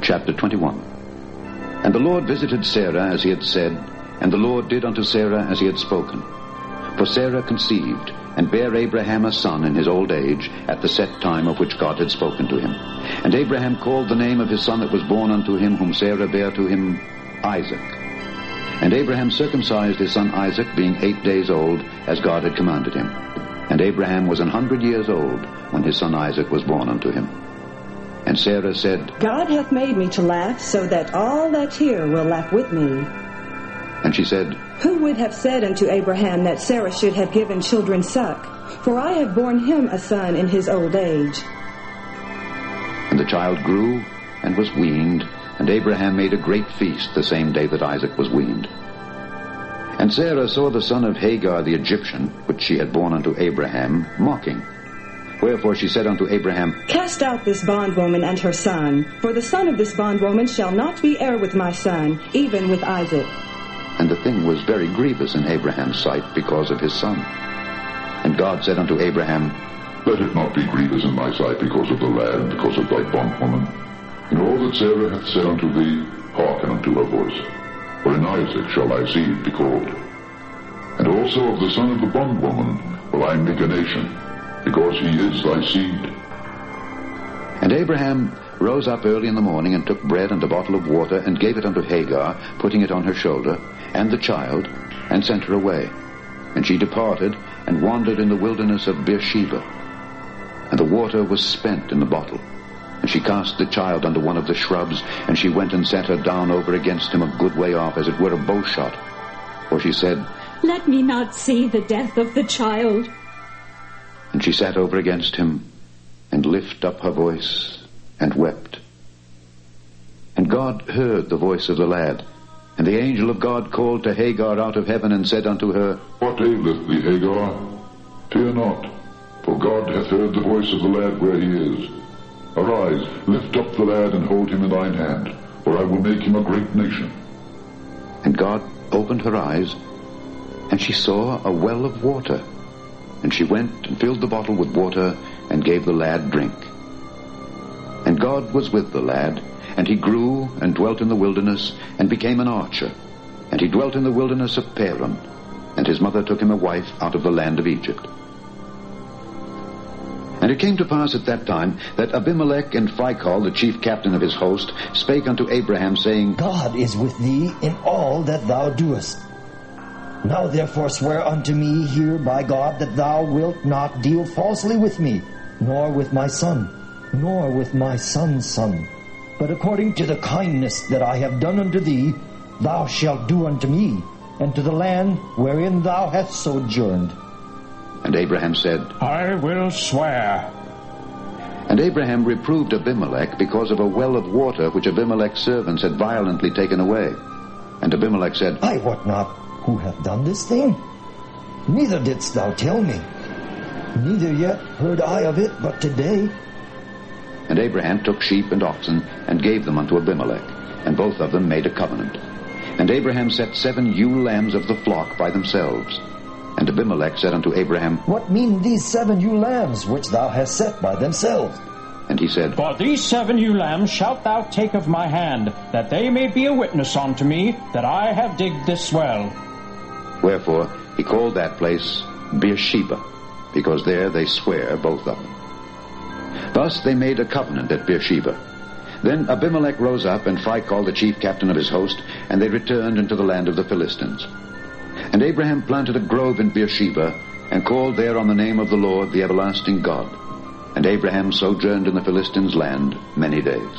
Chapter 21. And the Lord visited Sarah as he had said, and the Lord did unto Sarah as he had spoken. For Sarah conceived, and bare Abraham a son in his old age, at the set time of which God had spoken to him. And Abraham called the name of his son that was born unto him, whom Sarah bare to him, Isaac. And Abraham circumcised his son Isaac, being 8 days old, as God had commanded him. And Abraham was 100 years old when his son Isaac was born unto him. And Sarah said, God hath made me to laugh, so that all that hear will laugh with me. And she said, Who would have said unto Abraham that Sarah should have given children suck? For I have borne him a son in his old age. And the child grew and was weaned, and Abraham made a great feast the same day that Isaac was weaned. And Sarah saw the son of Hagar the Egyptian, which she had borne unto Abraham, mocking. Wherefore she said unto Abraham, Cast out this bondwoman and her son, for the son of this bondwoman shall not be heir with my son, even with Isaac. And the thing was very grievous in Abraham's sight because of his son. And God said unto Abraham, Let it not be grievous in my sight because of the lad, because of thy bondwoman. In all that Sarah hath said unto thee, hearken unto her voice. For in Isaac shall thy seed be called. And also of the son of the bondwoman will I make a nation, because he is thy seed. And Abraham rose up early in the morning, and took bread and a bottle of water, and gave it unto Hagar, putting it on her shoulder, and the child, and sent her away. And she departed, and wandered in the wilderness of Beersheba. And the water was spent in the bottle. And she cast the child under one of the shrubs, and she went and sat her down over against him a good way off, as it were a bow shot. For she said, Let me not see the death of the child. And she sat over against him, and lift up her voice, and wept. And God heard the voice of the lad. And the angel of God called to Hagar out of heaven, and said unto her, What aileth thee, Hagar? Fear not, for God hath heard the voice of the lad where he is. Arise, lift up the lad, and hold him in thine hand, for I will make him a great nation. And God opened her eyes, and she saw a well of water. And she went and filled the bottle with water, and gave the lad drink. And God was with the lad, and he grew and dwelt in the wilderness, and became an archer. And he dwelt in the wilderness of Paran, and his mother took him a wife out of the land of Egypt. And it came to pass at that time that Abimelech and Phicol, the chief captain of his host, spake unto Abraham, saying, God is with thee in all that thou doest. Now therefore swear unto me here by God that thou wilt not deal falsely with me, nor with my son, nor with my son's son. But according to the kindness that I have done unto thee, thou shalt do unto me, and to the land wherein thou hast sojourned. And Abraham said, I will swear. And Abraham reproved Abimelech because of a well of water which Abimelech's servants had violently taken away. And Abimelech said, I wot not who hath done this thing. Neither didst thou tell me. Neither yet heard I of it but today. And Abraham took sheep and oxen, and gave them unto Abimelech, and both of them made a covenant. And Abraham set 7 ewe lambs of the flock by themselves. And Abimelech said unto Abraham, What mean these 7 ewe lambs which thou hast set by themselves? And he said, For these 7 ewe lambs shalt thou take of my hand, that they may be a witness unto me that I have digged this well. Wherefore he called that place Beersheba, because there they swear both of them. Thus they made a covenant at Beersheba. Then Abimelech rose up, and Phicol the chief captain of his host, and they returned into the land of the Philistines. And Abraham planted a grove in Beersheba, and called there on the name of the Lord, the everlasting God. And Abraham sojourned in the Philistines' land many days.